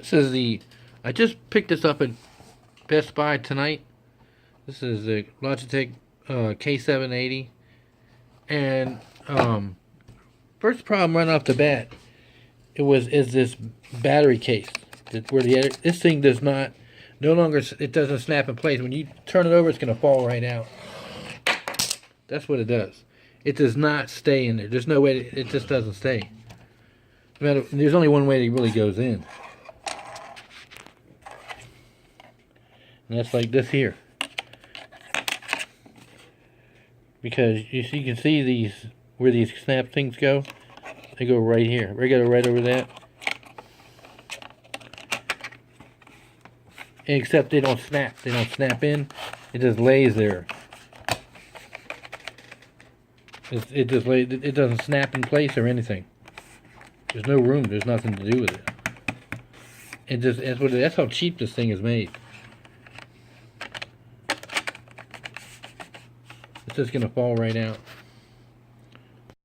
This is I just picked this up at Best Buy tonight. This is the Logitech K-780. And first problem right off the bat is this battery case. Where this thing does not, no longer, it doesn't snap in place. When you turn it over, it's going to fall right out. That's what it does. It does not stay in there. There's no way, it just doesn't stay. There's only one way it really goes in. And that's like this here. Because you can see these, where these snap things go. They go right here. They go right over that. Except they don't snap. They don't snap in. It just lays there. It doesn't snap in place or anything. There's no room. There's nothing to do with it. That's how cheap this thing is made. It's just gonna fall right out.